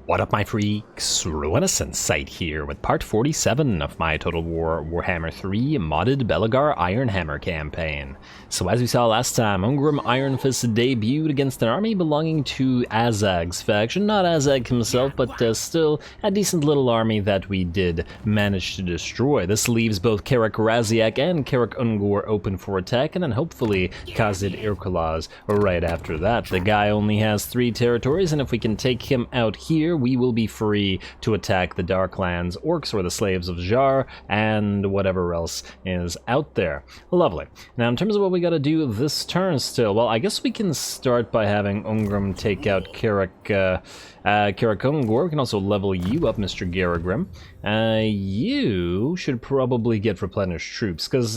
What up, my freaks? RuinouSinsight here with part 47 of my Total Warhammer 3 modded Belegar Ironhammer campaign. So as we saw last time, Angrund Iron Fist debuted against an army belonging to Azag's faction. Not Azag himself, but still a decent little army that we did manage to destroy. This leaves both Karak Eight and Karak open for attack, and then hopefully Kazakit-HA right after that. The guy only has 3 territories, and if we can take him out here, we will be free to attack the Darklands, Orcs, or the Slaves of Jar, and whatever else is out there. Lovely. Now, in terms of what we gotta do this turn still, well, I guess we can start by having Angrund take out Karak We can also level you up, Mr. Garagrim. You should probably get replenished troops, because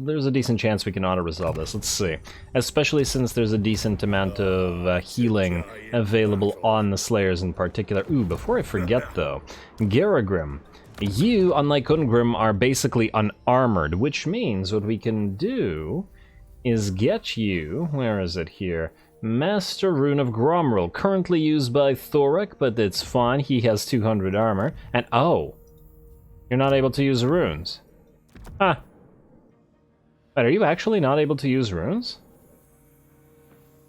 there's a decent chance we can auto-resolve this. Let's see. Especially since there's a decent amount of healing available on the Slayers in particular. Ooh, before I forget though, Garagrim, you, unlike Angrund, are basically unarmored, which means what we can do is get you, where is it here? Master Rune of Gromrel, currently used by Thorac, but it's fine, he has 200 armor. And oh, you're not able to use runes. Huh. But are you actually not able to use runes?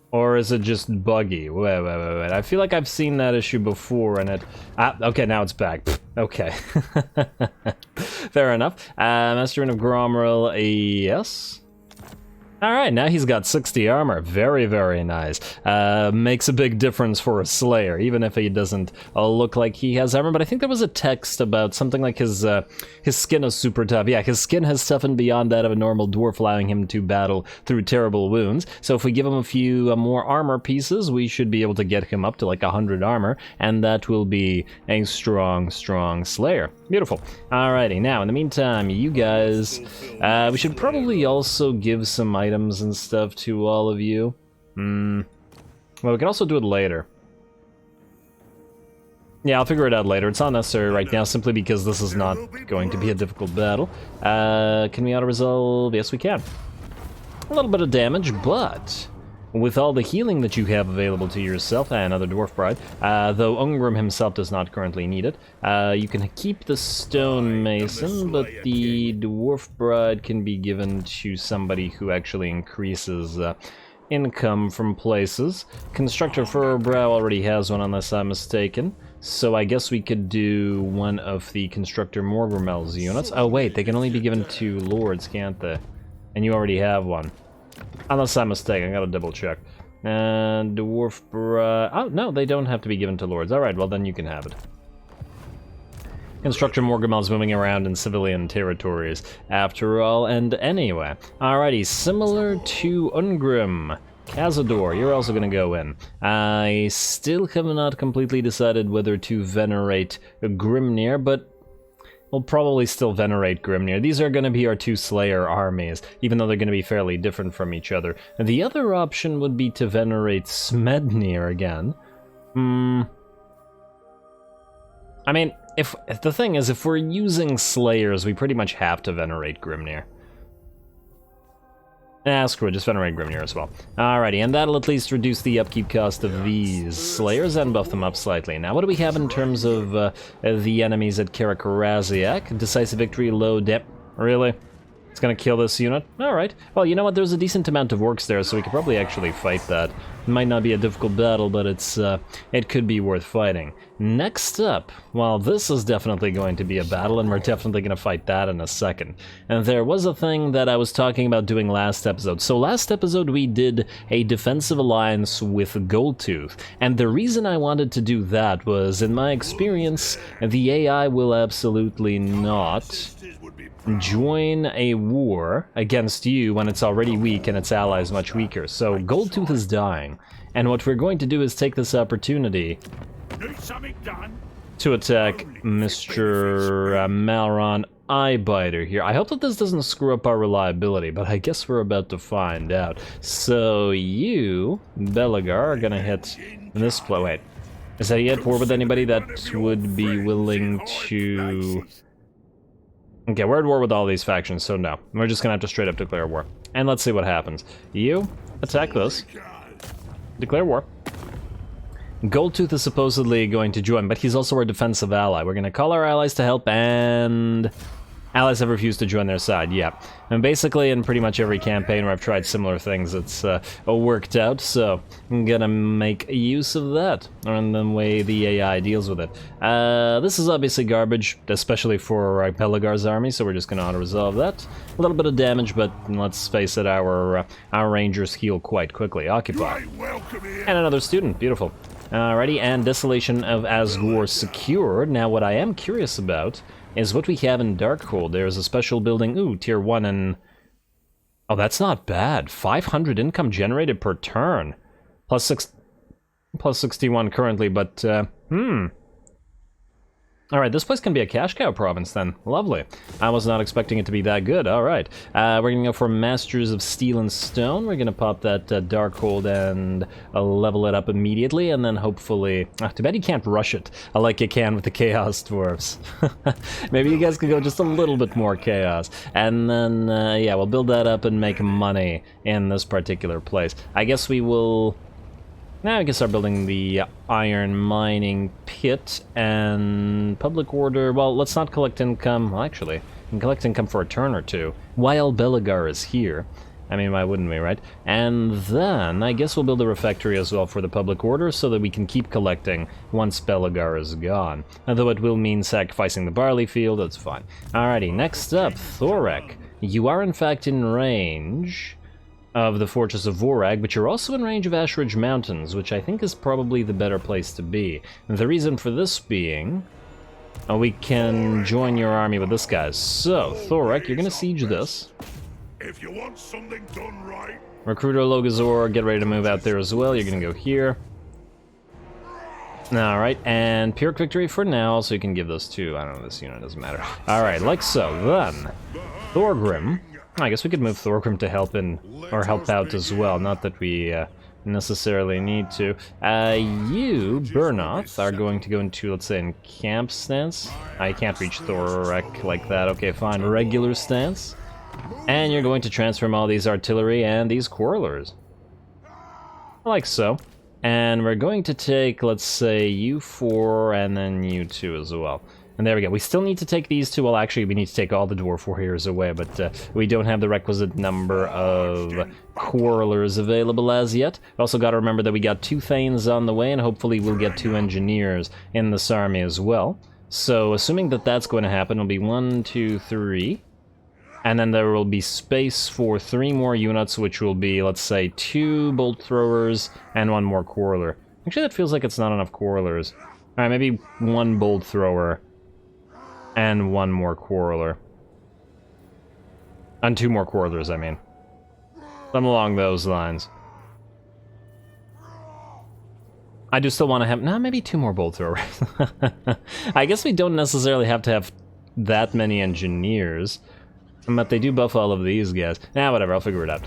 Or is it just buggy? Wait. I feel like I've seen that issue before and it... okay, now it's back. Pfft, okay. Fair enough. Master Rune of Gromrel, yes. Alright, now he's got 60 armor. Very, very nice. Makes a big difference for a Slayer, even if he doesn't look like he has armor. But I think there was a text about something like his skin is super tough. Yeah, his skin has toughened beyond that of a normal dwarf, allowing him to battle through terrible wounds. So if we give him a few more armor pieces, we should be able to get him up to like 100 armor, and that will be a strong, strong Slayer. Beautiful. Alrighty, now in the meantime, you guys, we should probably also give some items and stuff to all of you. Well, we can also do it later. Yeah, I'll figure it out later. It's not necessary right now, simply because this is not going to be a difficult battle. Can we auto-resolve? Yes, we can. A little bit of damage, but with all the healing that you have available to yourself, another Dwarf Bride, though Angrund himself does not currently need it, you can keep the Stone Mason, but the Dwarf Bride can be given to somebody who actually increases income from places. Constructor Furbrow already has one, unless I'm mistaken, so I guess we could do one of the Constructor Morgrimel's units. Oh wait, they can only be given to Lords, can't they? And you already have one. Unless I'm mistaken, I gotta double check. And Dwarf Bride... Oh, no, they don't have to be given to Lords. Alright, well then you can have it. Constructor Morgamel's moving around in civilian territories, after all, and anyway. Alrighty, similar to Angrund, Cazador, you're also gonna go in. I still have not completely decided whether to venerate Grimnir, but we'll probably still venerate Grimnir. These are going to be our 2 Slayer armies, even though they're going to be fairly different from each other. And the other option would be to venerate Smednir again. I mean, if the thing is, if we're using Slayers, we pretty much have to venerate Grimnir. Screw it, just venerate Grimnir as well. Alrighty, and that'll at least reduce the upkeep cost of these Slayers and buff them up slightly. Now, what do we have in terms of the enemies at Karak Eight? Decisive victory, low depth. Really? It's gonna kill this unit? Alright. Well, you know what, there's a decent amount of orcs there, so we could probably actually fight that. It might not be a difficult battle, but it could be worth fighting. Next up, well, this is definitely going to be a battle, and we're definitely going to fight that in a second. And there was a thing that I was talking about doing last episode. So last episode we did a defensive alliance with Goldtooth, and the reason I wanted to do that was, in my experience, the AI will absolutely not join a war against you when it's already weak and its allies much weaker. So Goldtooth is dying, and what we're going to do is take this opportunity to attack Mr. Malron Eyebiter here. I hope that this doesn't screw up our reliability, but I guess we're about to find out. So you, Belegar, are gonna hit this play. Wait, is that yet war with anybody that would be willing to... Okay, we're at war with all these factions, so no. We're just gonna have to straight up declare war. And let's see what happens. You attack this. Declare war. Goldtooth is supposedly going to join, but he's also our defensive ally. We're going to call our allies to help, and allies have refused to join their side, yeah. And basically in pretty much every campaign where I've tried similar things, it's worked out, so I'm going to make use of that, and the way the AI deals with it. This is obviously garbage, especially for Belegar's army, so we're just going to auto-resolve that. A little bit of damage, but let's face it, our rangers heal quite quickly. Occupy. And another student, beautiful. Alrighty, and Desolation of Asgore secured. Now what I am curious about is what we have in Darkhold. There's a special building, ooh, tier 1, and... oh, that's not bad. 500 income generated per turn. Plus 61 currently, but, Alright, this place can be a cash cow province then. Lovely. I was not expecting it to be that good. Alright. We're gonna go for Masters of Steel and Stone. We're gonna pop that Darkhold and level it up immediately, and then hopefully... too bad you can't rush it, like you can with the Chaos Dwarfs. Maybe you guys could go just a little bit more Chaos. And then, yeah, we'll build that up and make money in this particular place. I guess we will... now we can start building the iron mining pit and public order. Well, let's not collect income. Well, actually, we can collect income for a turn or two while Belegar is here. I mean, why wouldn't we, right? And then I guess we'll build a refectory as well for the public order so that we can keep collecting once Belegar is gone. Although it will mean sacrificing the barley field, that's fine. Alrighty, next up, Thorac. You are in fact in range of the Fortress of Vorag, but you're also in range of Ashridge Mountains, which I think is probably the better place to be. And the reason for this being, we can join your army with this guy. So, Thorac, you're gonna siege this. If you want something done right. Recruiter Logazor, get ready to move out there as well. You're gonna go here. Alright, and Pyrrhic Victory for now, so you can give those to, I don't know, this unit doesn't matter. Alright, like so. Then, Thorgrim. I guess we could move Thorgrim to help in, or help out as well, not that we necessarily need to. You, Burnoth, are going to go into, let's say, in camp stance. I can't reach Thorac like that. Okay, fine, regular stance. And you're going to transform all these artillery and these quarrelers. Like so. And we're going to take, let's say, you4 and then you2 as well. And there we go. We still need to take these two. Well, actually, we need to take all the Dwarf Warriors away, but we don't have the requisite number of Quarrelers available as yet. We also got to remember that we got 2 Thanes on the way, and hopefully we'll get 2 Engineers in this army as well. So, assuming that that's going to happen, it'll be 1, 2, 3. And then there will be space for 3 more units, which will be, let's say, 2 Bolt Throwers and 1 more Quarreler. Actually, that feels like it's not enough Quarrelers. Alright, maybe 1 Bolt Thrower and 1 more Quarreler. And 2 more Quarrelers, I mean. Something along those lines. I do still want to have... nah, maybe 2 more Bolt Throwers. I guess we don't necessarily have to have that many Engineers. But they do buff all of these guys. Nah, whatever, I'll figure it out.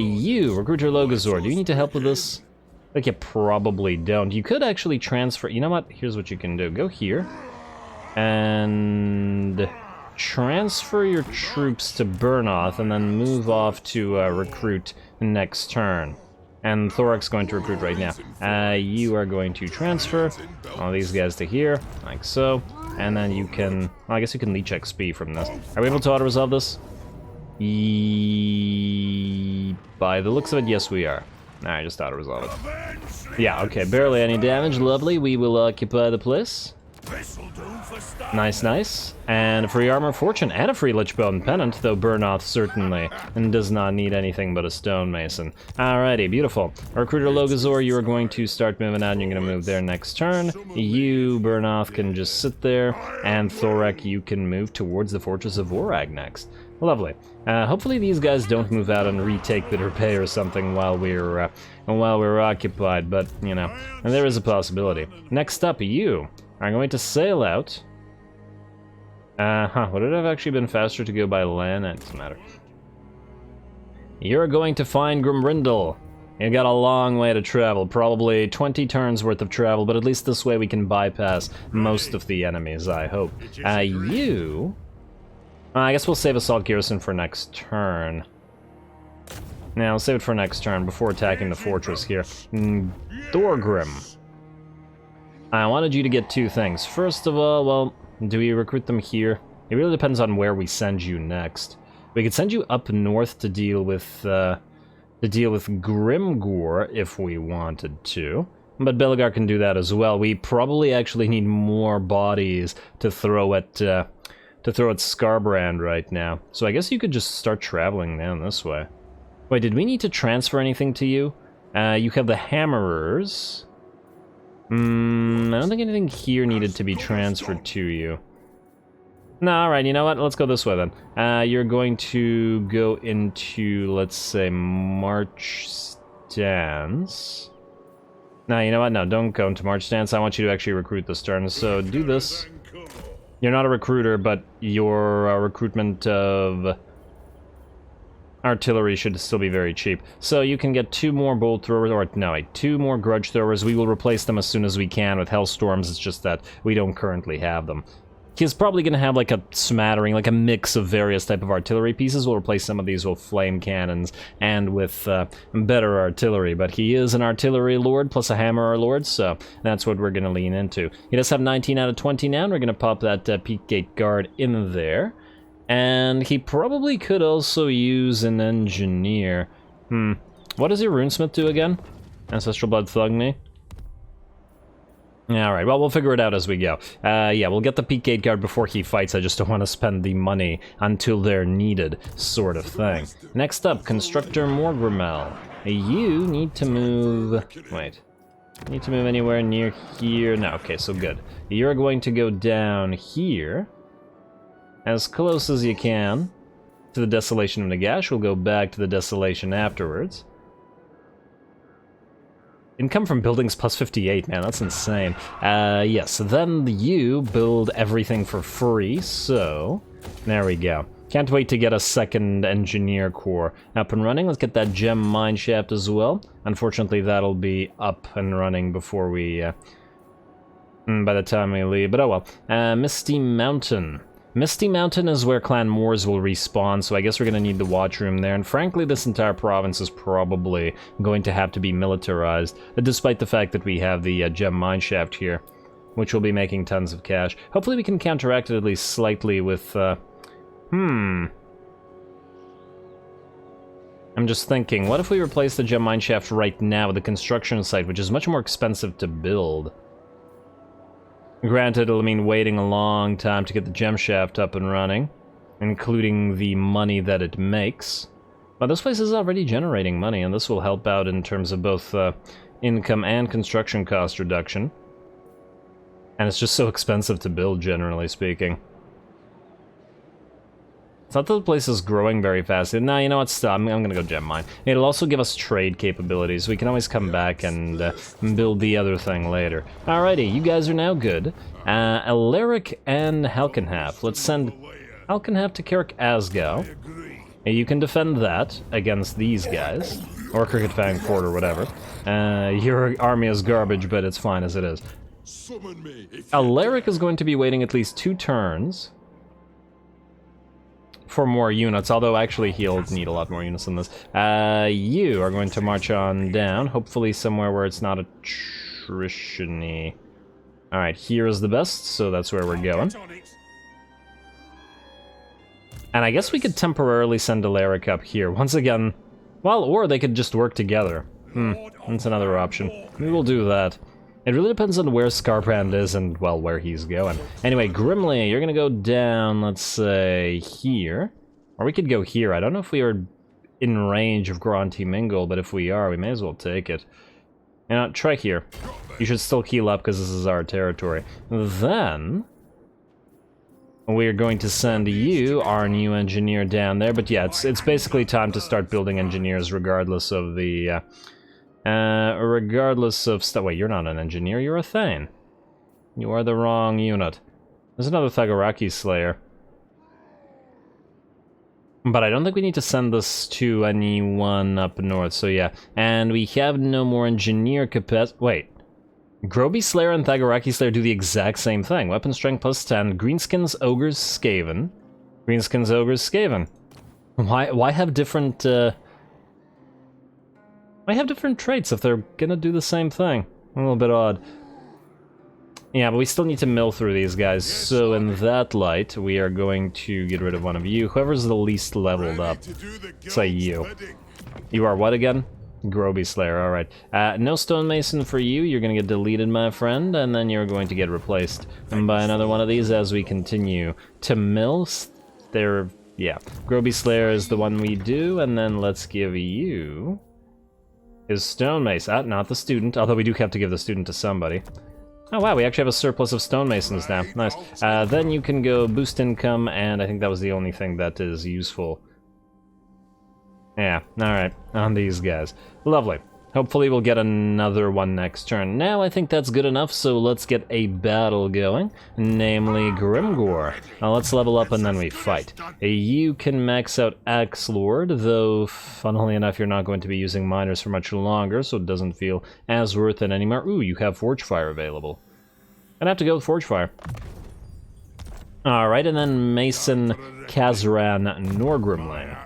You, Recruiter Logazor, do you need to help with this? Like, you probably don't. You could actually transfer... you know what? Here's what you can do. Go here. And transfer your troops to Burnoth, and then move off to recruit next turn. And Thorac's going to recruit right now. You are going to transfer all these guys to here, like so. And then you can... well, I guess you can leech XP from this. Are we able to auto-resolve this? By the looks of it, yes we are. Alright, just auto-resolve it. Yeah, okay, barely any damage, lovely. We will occupy the place. Nice, nice. And a free armor fortune and a free Lichbone Pennant, though Burnoth certainly does not need anything but a stonemason. Alrighty, beautiful. Recruiter Logazor, you are going to start moving out, and you're going to move there next turn. You, Burnoth, can just sit there, and Thorac, you can move towards the Fortress of Vorag next. Lovely. Hopefully these guys don't move out and retake the Derpay or something while we're occupied, but, you know, there is a possibility. Next up, you are going to sail out. Would it have actually been faster to go by land? It doesn't matter. You're going to find Grimrindle. You got a long way to travel, probably 20 turns worth of travel, but at least this way we can bypass most of the enemies, I hope. You... I guess we'll save Assault Garrison for next turn. Now, we'll save it for next turn before attacking the fortress here. Thorgrim. I wanted you to get two things. First of all, well, do we recruit them here? It really depends on where we send you next. We could send you up north to deal with Grimgor if we wanted to. But Belegar can do that as well. We probably actually need more bodies to throw at Skarbrand right now. So I guess you could just start traveling down this way. Wait, did we need to transfer anything to you? You have the Hammerers. I don't think anything here needed to be transferred to you. No, alright, you know what? Let's go this way then. You're going to go into, let's say, March Stance. No, you know what? No, don't go into March Stance. I want you to actually recruit this turn. So do this. You're not a recruiter, but your recruitment of artillery should still be very cheap. So you can get 2 more bolt throwers, or no, wait, 2 more grudge throwers. We will replace them as soon as we can with Hellstorms. It's just that we don't currently have them. He's probably going to have like a smattering, like a mix of various type of artillery pieces. We'll replace some of these with flame cannons and with better artillery. But he is an artillery lord plus a hammer lord, so that's what we're going to lean into. He does have 19 out of 20 now, and we're going to pop that Peak Gate Guard in there. And he probably could also use an engineer. What does your runesmith do again? Ancestral Blood Thugny? Alright, well, we'll figure it out as we go. Yeah, we'll get the Peak Gate Guard before he fights. I just don't want to spend the money until they're needed, sort of thing. Next up, Constructor Morgrimmel. You need to move... Wait. You need to move anywhere near here? No, okay, so good. You're going to go down here. As close as you can to the Desolation of Nagash. We'll go back to the Desolation afterwards. Income from buildings plus 58, man, that's insane. Yes, then you build everything for free, so... There we go. Can't wait to get a second engineer corps up and running. Let's get that gem mineshaft as well. Unfortunately, that'll be up and running before we... by the time we leave, but oh well. Misty Mountain. Misty Mountain is where Clan Moors will respawn, so I guess we're going to need the watch room there, and frankly this entire province is probably going to have to be militarized, despite the fact that we have the gem mineshaft here, which will be making tons of cash. Hopefully we can counteract it at least slightly with, I'm just thinking, what if we replace the gem mineshaft right now with the construction site, which is much more expensive to build? Granted, it'll mean waiting a long time to get the gem shaft up and running, including the money that it makes. But this place is already generating money, and this will help out in terms of both income and construction cost reduction. And it's just so expensive to build, generally speaking. It's not that the place is growing very fast. Nah, you know what? Stop. I'm gonna go gem mine. It'll also give us trade capabilities. We can always come back and build the other thing later. Alrighty, you guys are now good. Alaric and Halkenhaf. Let's send Halkenhaf to Karak Asgau. You can defend that against these guys. Or Cricket Fang Fort or whatever. Your army is garbage, but it's fine as it is. Alaric is going to be waiting at least 2 turns for more units, although actually he'll need a lot more units than this. You are going to march on down, hopefully somewhere where it's not attrition-y. Alright, here is the best, so that's where we're going. And I guess we could temporarily send Alaric up here. Once again, well, or they could just work together. That's another option. We will do that. It really depends on where Skarbrand is and, well, where he's going. Anyway, Grimly, you're gonna go down, let's say, here. Or we could go here. I don't know if we are in range of Granty Mingle, but if we are, we may as well take it. You know, try here. You should still heal up because this is our territory. Then we're going to send you, our new engineer, down there. But yeah, it's basically time to start building engineers regardless of the... regardless of stuff. Wait, you're not an engineer, you're a Thane. You are the wrong unit. There's another Thagaraki Slayer. But I don't think we need to send this to anyone up north, so yeah. And we have no more engineer capacity. Wait. Groby Slayer and Thagaraki Slayer do the exact same thing. Weapon strength plus 10. Greenskins, Ogres, Skaven. Greenskins, Ogres, Skaven. Why have different, I have different traits if they're gonna do the same thing. A little bit odd. Yeah, but we still need to mill through these guys, so in that light, we are going to get rid of one of you. Whoever's the least leveled up. Say you. You are what again? Groby Slayer, alright. No Stonemason for you, you're gonna get deleted, my friend, and then you're going to get replaced by another one of these as we continue to mill. Yeah, Groby Slayer is the one we do, and then let's give you his Stonemason. Not the student, although we do have to give the student to somebody. Oh wow, we actually have a surplus of stonemasons now. Nice. Then you can go boost income, and I think that was the only thing that is useful. Yeah, alright, on these guys. Lovely. Hopefully we'll get another one next turn. Now I think that's good enough, so let's get a battle going, namely Grimgor. Now let's level up and then we fight. You can max out Axe Lord, though funnily enough you're not going to be using miners for much longer, so it doesn't feel as worth it anymore. Ooh, you have Forge Fire available. I'd have to go with Forge Fire. Alright, and then Mason Kazran Norgrimling.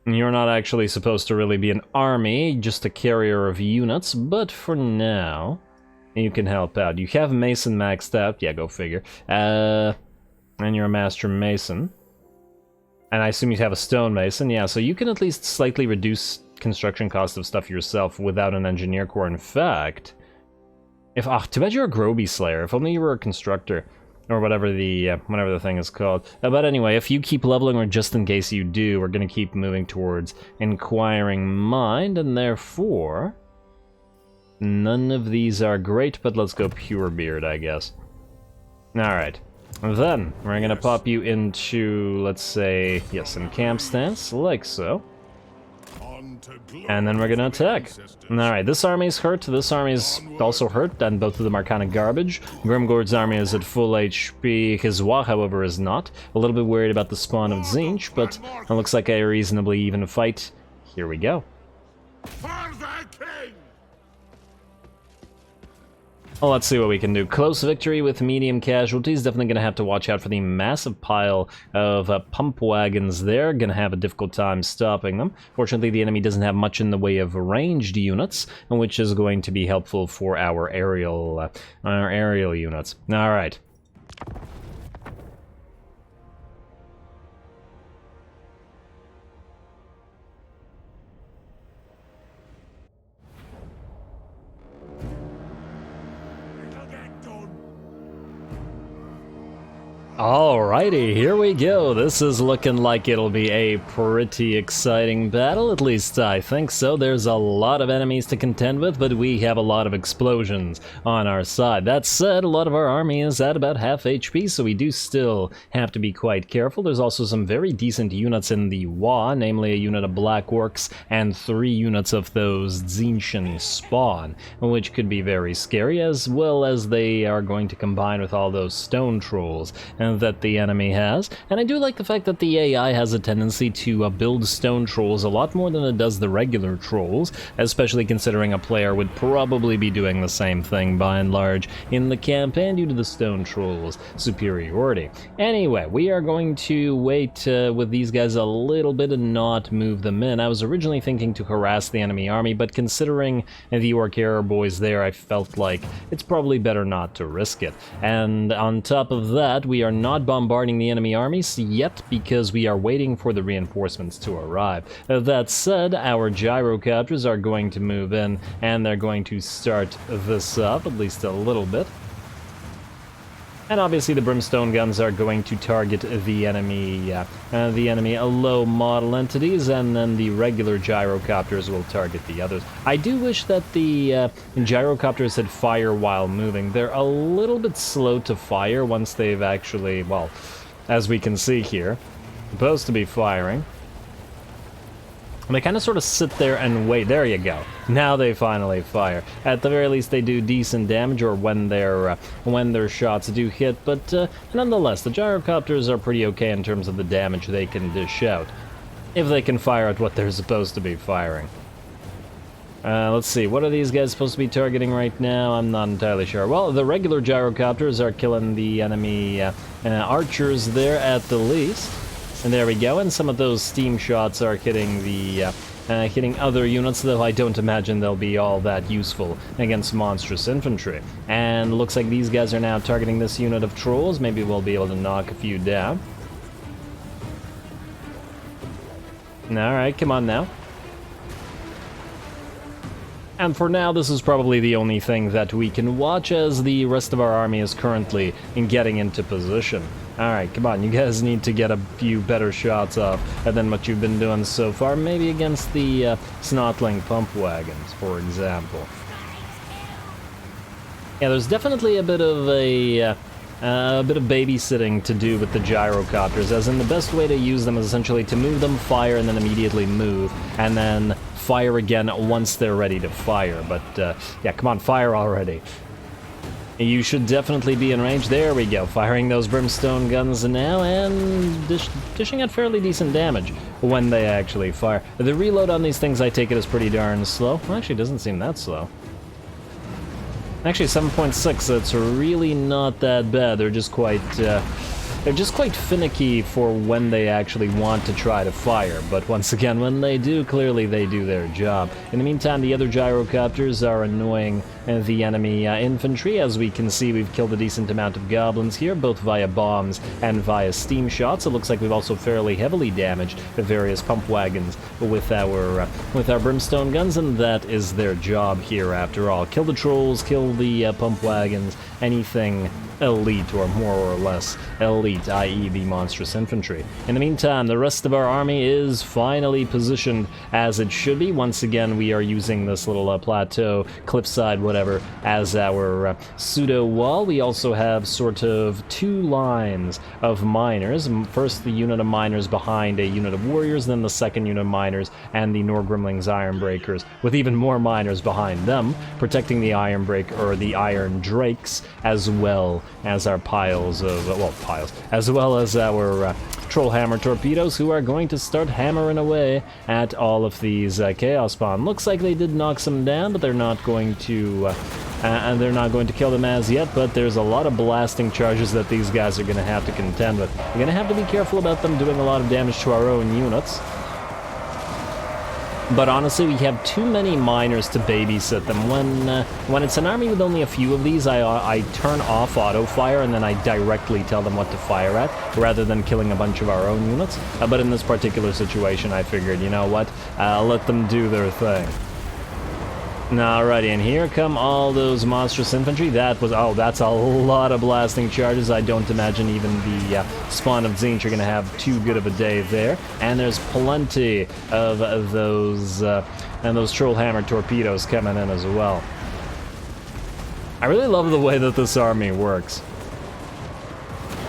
You're not actually supposed to really be an army, just a carrier of units, but for now, you can help out. You have Mason maxed out, yeah, go figure. And you're a Master Mason. And I assume you have a Stonemason, yeah, so you can at least slightly reduce construction cost of stuff yourself without an Engineer Corps. In fact, too bad you're a Groby Slayer, if only you were a Constructor. Or whatever the thing is called. But anyway, if you keep leveling, or just in case you do, we're gonna keep moving towards Inquiring Mind, and therefore none of these are great, but let's go Pure Beard, I guess. Alright. Then we're gonna pop you into, let's say, yes, in camp stance, like so. And then we're gonna attack. Alright, this army's hurt, this army's also hurt, and both of them are kind of garbage. Grimgord's army is at full HP, his Wa, however, is not. A little bit worried about the spawn of Tzeentch, but it looks like a reasonably even fight. Here we go. Well, let's see what we can do. Close victory with medium casualties. Definitely gonna have to watch out for the massive pile of pump wagons there. Gonna have a difficult time stopping them. Fortunately, the enemy doesn't have much in the way of ranged units, which is going to be helpful for our aerial units. All right. Alrighty, here we go. This is looking like it'll be a pretty exciting battle, at least I think so. There's a lot of enemies to contend with, but we have a lot of explosions on our side. That said, a lot of our army is at about half HP, so we do still have to be quite careful. There's also some very decent units in the Wa, namely a unit of Black Orcs and 3 units of those Tzeentchian spawn, which could be very scary, as well as they are going to combine with all those stone trolls that the enemy has. And I do like the fact that the AI has a tendency to build stone trolls a lot more than it does the regular trolls, especially considering a player would probably be doing the same thing by and large in the campaign due to the stone trolls' superiority. Anyway, we are going to wait with these guys a little bit and not move them in. I was originally thinking to harass the enemy army, but considering the Orc-era boys there, I felt like it's probably better not to risk it. And on top of that, we are not bombarding the enemy armies yet because we are waiting for the reinforcements to arrive. That said, our gyrocopters are going to move in and they're going to start this up, at least a little bit. And obviously the brimstone guns are going to target the enemy low model entities, and then the regular gyrocopters will target the others. I do wish that the gyrocopters had fire while moving. They're a little bit slow to fire once they've actually, well, as we can see here, supposed to be firing. They kind of sort of sit there and wait. There you go. Now they finally fire. At the very least, they do decent damage, or when their shots do hit. But nonetheless, the gyrocopters are pretty okay in terms of the damage they can dish out, if they can fire at what they're supposed to be firing. Let's see. What are these guys supposed to be targeting right now? I'm not entirely sure. Well, the regular gyrocopters are killing the enemy archers there at the least. And there we go, and some of those steam shots are hitting the hitting other units, though I don't imagine they'll be all that useful against monstrous infantry. And looks like these guys are now targeting this unit of trolls. Maybe we'll be able to knock a few down. Alright, come on now. And for now, this is probably the only thing that we can watch, as the rest of our army is currently getting into position. Alright, come on, you guys need to get a few better shots off than what you've been doing so far. Maybe against the snotling pump wagons, for example. Yeah, there's definitely a bit of babysitting to do with the gyrocopters, as in the best way to use them is essentially to move them, fire, and then immediately move, and then fire again once they're ready to fire. But yeah, come on, fire already. You should definitely be in range. There we go, firing those brimstone guns now, and dishing out fairly decent damage when they actually fire. The reload on these things, I take it, is pretty darn slow. Well, actually, it doesn't seem that slow. Actually, 7.6, that's really not that bad. They're just quite finicky for when they actually want to try to fire. But once again, when they do, clearly they do their job. In the meantime, the other gyrocopters are annoying the enemy infantry. As we can see, we've killed a decent amount of goblins here, both via bombs and via steam shots. It looks like we've also fairly heavily damaged the various pump wagons with our brimstone guns, and that is their job here after all. Kill the trolls, kill the pump wagons, anything elite or more or less elite, i.e. the monstrous infantry. In the meantime, the rest of our army is finally positioned as it should be. Once again, we are using this little plateau, cliffside, whatever, as our pseudo wall. We also have sort of two lines of miners. First, the unit of miners behind a unit of warriors, then the second unit of miners and the Norgrimling's Ironbreakers, with even more miners behind them, protecting the the Iron Drakes, as well as our piles of, as well as our Troll Hammer torpedoes, who are going to start hammering away at all of these Chaos Spawn. Looks like they did knock some down, but they're not going to kill them as yet. But there's a lot of blasting charges that these guys are going to have to contend with. We're going to have to be careful about them doing a lot of damage to our own units. But honestly, we have too many miners to babysit them. When it's an army with only a few of these, I turn off auto-fire and then I directly tell them what to fire at, rather than killing a bunch of our own units. But in this particular situation, I figured, you know what, let them do their thing. Alrighty, and here come all those monstrous infantry. That's a lot of blasting charges. I don't imagine even the spawn of Tzeentch are going to have too good of a day there. And there's plenty of those Troll Hammer torpedoes coming in as well. I really love the way that this army works.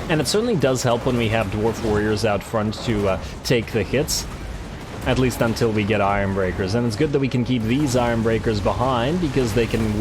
And it certainly does help when we have Dwarf Warriors out front to take the hits. At least until we get Ironbreakers, and it's good that we can keep these Ironbreakers behind, because they can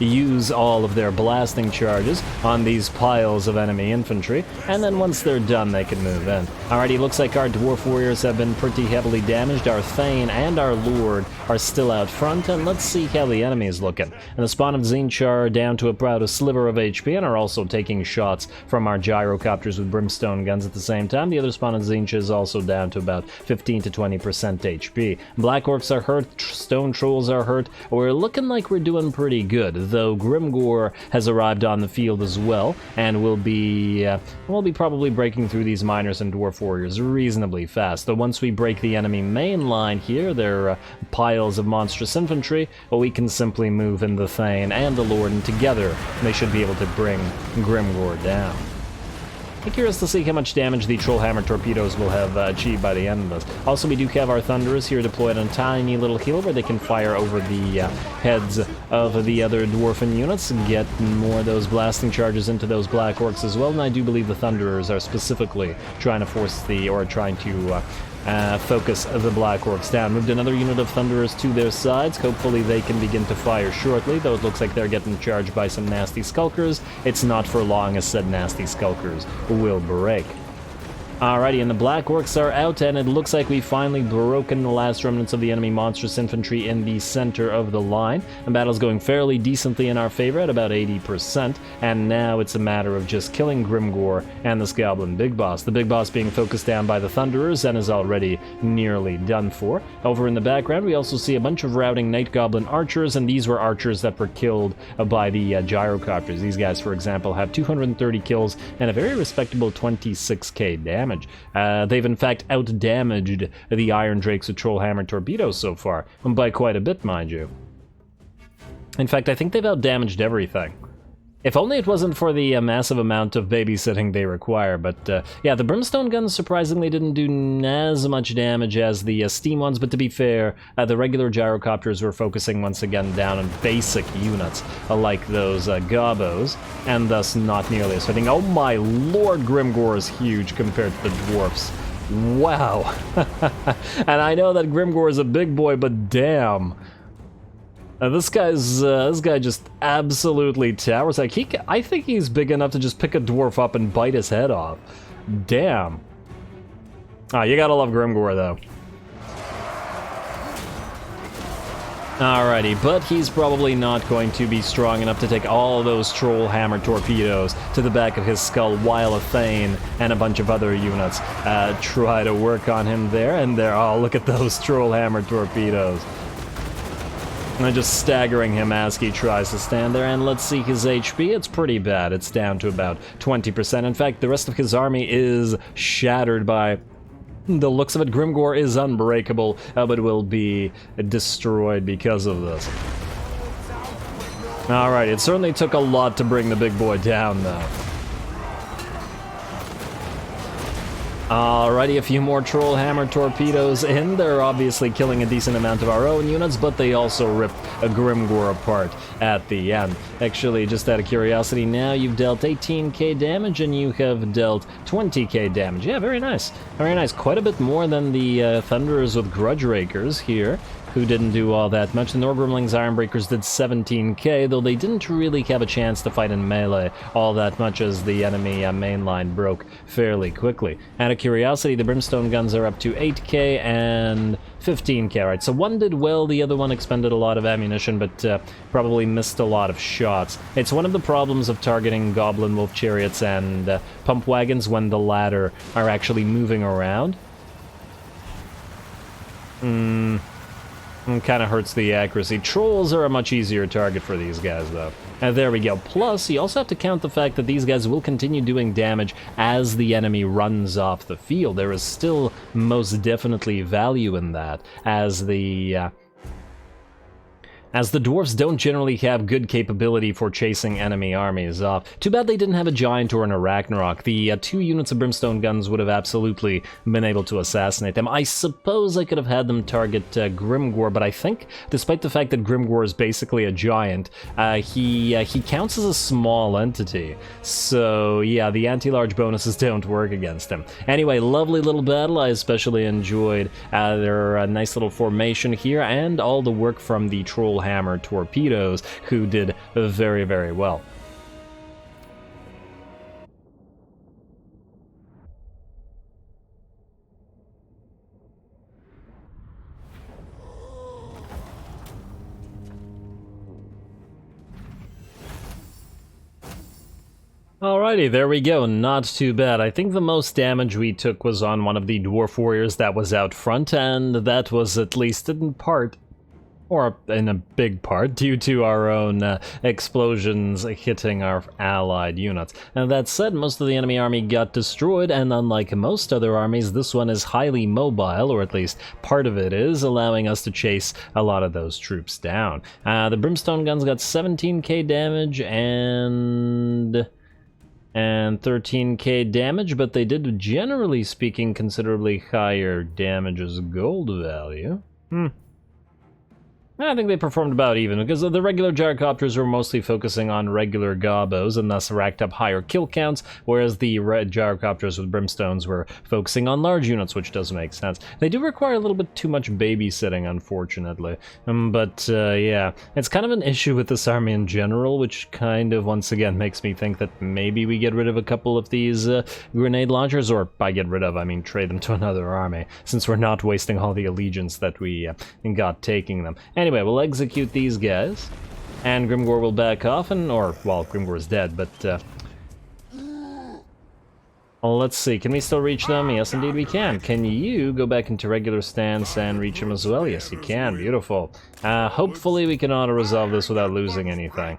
use all of their blasting charges on these piles of enemy infantry, and then once they're done, they can move in. Alrighty, looks like our Dwarf Warriors have been pretty heavily damaged. Our Thane and our Lord are still out front, and let's see how the enemy is looking. And the spawn of Tzeentch are down to about a sliver of HP, and are also taking shots from our gyrocopters with brimstone guns at the same time. The other spawn of Tzeentch is also down to about 15 to 20% HP. Black Orcs are hurt, Stone Trolls are hurt. We're looking like we're doing pretty good, though Grimgor has arrived on the field as well, and we'll be probably breaking through these miners and Dwarf Warriors reasonably fast. Though once we break the enemy main line here, they're piles of monstrous infantry, but we can simply move in the Thane and the Lord, and together they should be able to bring Grimgor down. I'm curious to see how much damage the Troll Hammer torpedoes will have achieved by the end of this. Also, we do have our Thunderers here deployed on a tiny little hill where they can fire over the heads of the other Dwarfen units and get more of those blasting charges into those Black Orcs as well. And I do believe the Thunderers are specifically trying to focus the Black Orcs down. Moved another unit of Thunderers to their sides. Hopefully they can begin to fire shortly, though it looks like they're getting charged by some nasty Skulkers. It's not for long, as said nasty Skulkers will break. Alrighty, and the Black Orcs are out, and it looks like we've finally broken the last remnants of the enemy monstrous infantry in the center of the line. The battle's going fairly decently in our favor at about 80%, and now it's a matter of just killing Grimgor and this Goblin Big Boss. The Big Boss being focused down by the Thunderers and is already nearly done for. Over in the background, we also see a bunch of routing Night Goblin archers, and these were archers that were killed by the gyrocopters. These guys, for example, have 230 kills and a very respectable 26k damage. They've in fact out-damaged the Iron Drakes with Trollhammer torpedoes so far, by quite a bit, mind you. In fact, I think they've out-damaged everything. If only it wasn't for the massive amount of babysitting they require, but yeah, the Brimstone guns surprisingly didn't do as much damage as the steam ones, but to be fair, the regular gyrocopters were focusing once again down on basic units, like those gobos, and thus not nearly as fitting. Oh my lord, Grimgor is huge compared to the Dwarfs. Wow. And I know that Grimgor is a big boy, but damn. This guy just absolutely towers. Like I think he's big enough to just pick a dwarf up and bite his head off. Damn. Ah, you gotta love Grimgor though. Alrighty, but he's probably not going to be strong enough to take all those Trollhammer torpedoes to the back of his skull while a Thane and a bunch of other units try to work on him there. And there, oh, look at those Trollhammer torpedoes. And just staggering him as he tries to stand there, and let's see his HP. It's pretty bad. It's down to about 20%. In fact, the rest of his army is shattered by the looks of it. Grimgor is unbreakable, but will be destroyed because of this. Alright, it certainly took a lot to bring the big boy down, though. Alrighty, a few more Trollhammer torpedoes in. They're obviously killing a decent amount of our own units, but they also ripped a Grimgor apart at the end. Actually, just out of curiosity, now you've dealt 18k damage and you have dealt 20k damage. Yeah, very nice. Very nice. Quite a bit more than the Thunderers with Grudge Rakers here, who didn't do all that much. The Norgrimling's Ironbreakers did 17k, though they didn't really have a chance to fight in melee all that much as the enemy main line broke fairly quickly. Out of curiosity, the Brimstone guns are up to 8k and 15k, right? So one did well, the other one expended a lot of ammunition, but probably missed a lot of shots. It's one of the problems of targeting Goblin Wolf Chariots and Pump Wagons when the latter are actually moving around. Kind of hurts the accuracy. Trolls are a much easier target for these guys, though. And there we go. Plus, you also have to count the fact that these guys will continue doing damage as the enemy runs off the field. There is still most definitely value in that, as the dwarves don't generally have good capability for chasing enemy armies off. Too bad they didn't have a giant or an Arachnarok. The 2 units of Brimstone guns would have absolutely been able to assassinate them. I suppose I could have had them target Grimgor, but I think, despite the fact that Grimgor is basically a giant, he counts as a small entity. So yeah, the anti-large bonuses don't work against him. Anyway, lovely little battle. I especially enjoyed their nice little formation here, and all the work from the Trollhammer torpedoes, who did very, very well. Alrighty, there we go. Not too bad. I think the most damage we took was on one of the Dwarf Warriors that was out front, and that was at least in part, or in a big part, due to our own explosions hitting our allied units. And that said, most of the enemy army got destroyed, and unlike most other armies, this one is highly mobile, or at least part of it is, allowing us to chase a lot of those troops down. The Brimstone guns got 17k damage and 13k damage, but they did, generally speaking, considerably higher damage as gold value. I think they performed about even, because the regular gyrocopters were mostly focusing on regular gobos and thus racked up higher kill counts, whereas the red gyrocopters with brimstones were focusing on large units, which does make sense. They do require a little bit too much babysitting, unfortunately. Yeah, it's kind of an issue with this army in general, which kind of, once again, makes me think that maybe we get rid of a couple of these grenade launchers, or by get rid of, I mean trade them to another army, since we're not wasting all the allegiance that we got taking them. Anyway, we'll execute these guys, and Grimgor will back off, well, Grimgor's dead, but, well, let's see, can we still reach them? Yes, indeed we can. Can you go back into regular stance and reach them as well? Yes, you can. Beautiful. Hopefully we can auto-resolve this without losing anything.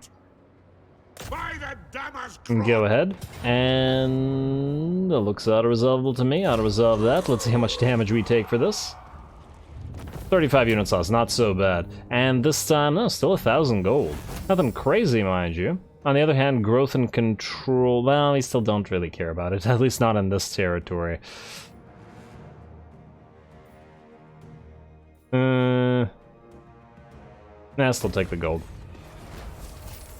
Go ahead, and it looks auto-resolvable to me. Auto-resolve that. Let's see how much damage we take for this. 35 units lost, not so bad. And this time, no, still 1,000 gold. Nothing crazy, mind you. On the other hand, growth and control, well, we still don't really care about it, at least not in this territory. Nah, still take the gold.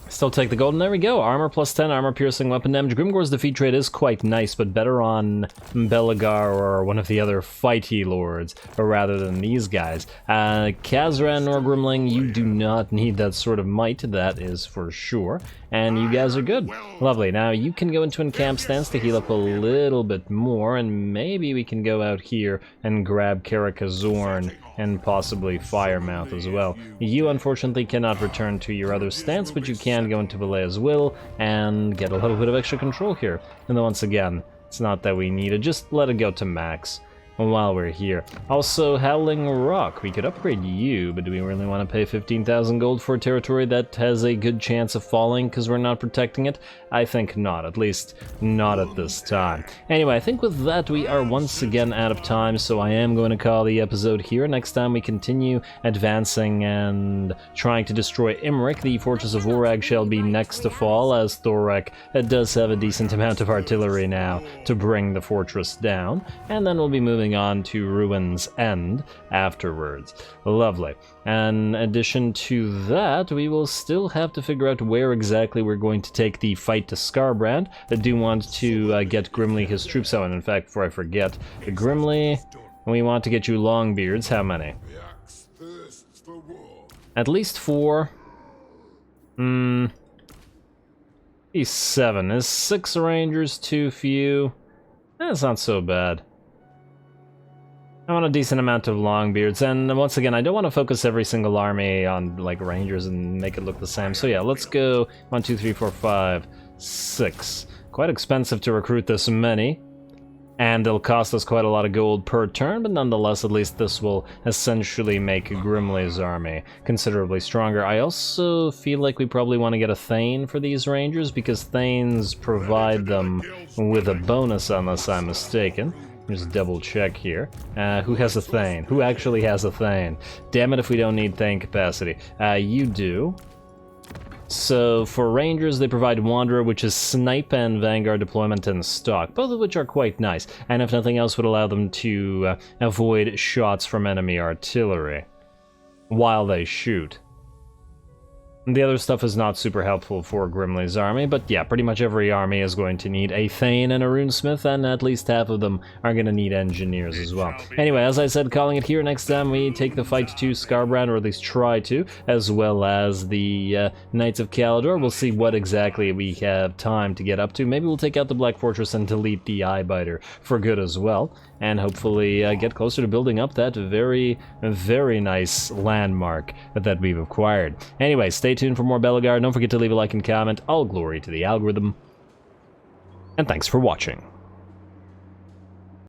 Still take the gold, and there we go. Armor plus 10, armor piercing weapon damage. Grimgor's defeat rate is quite nice, but better on Belegar or one of the other fighty lords, rather than these guys. Kazran or Grimling, you do not need that sort of might, that is for sure. And you guys are good. Lovely. Now you can go into encamp stance to heal up a little bit more, and maybe we can go out here and grab Karak Eight and possibly Firemouth as well. You unfortunately cannot return to your other stance, but you can go into Valea's Will and get a little bit of extra control here. And then once again, it's not that we need it, just let it go to max while we're here. Also, Howling Rock, we could upgrade you, but do we really want to pay 15,000 gold for a territory that has a good chance of falling because we're not protecting it? I think not, at least not at this time. Anyway, I think with that we are once again out of time, so I am going to call the episode here. Next time we continue advancing and trying to destroy Imrik. The Fortress of Orag shall be next to fall, as Thorac does have a decent amount of artillery now to bring the fortress down, and then we'll be moving on to Ruin's End afterwards. Lovely. In addition to that, we will still have to figure out where exactly we're going to take the fight to Skarbrand. I do want to get Grimly his troops out, and in fact, before I forget, Grimly, we want to get you Longbeards. How many? At least 4. He's 7. Is 6 Rangers too few? That's not so bad. I want a decent amount of Longbeards, and once again, I don't want to focus every single army on, like, Rangers and make it look the same. So yeah, let's go 1, 2, 3, 4, 5, 6. Quite expensive to recruit this many, and it'll cost us quite a lot of gold per turn, but nonetheless, at least this will essentially make Grimly's army considerably stronger. I also feel like we probably want to get a Thane for these Rangers, because Thanes provide them with a bonus, unless I'm mistaken. Just double check here. Who has a Thane? Who actually has a Thane? Damn it if we don't need Thane capacity. You do. So for Rangers, they provide Wanderer, which is Snipe and Vanguard deployment and Stock, both of which are quite nice, and if nothing else would allow them to avoid shots from enemy artillery while they shoot. The other stuff is not super helpful for Grimly's army, but yeah, pretty much every army is going to need a Thane and a Runesmith, and at least half of them are going to need engineers as well. Anyway, as I said, calling it here. Next time we take the fight to Skarbrand, or at least try to, as well as the Knights of Kalador. We'll see what exactly we have time to get up to. Maybe we'll take out the Black Fortress and delete the Eyebiter for good as well, and hopefully get closer to building up that very, very nice landmark that we've acquired. Anyway, stay tuned for more Belegar. Don't forget to leave a like and comment. All glory to the algorithm. And thanks for watching.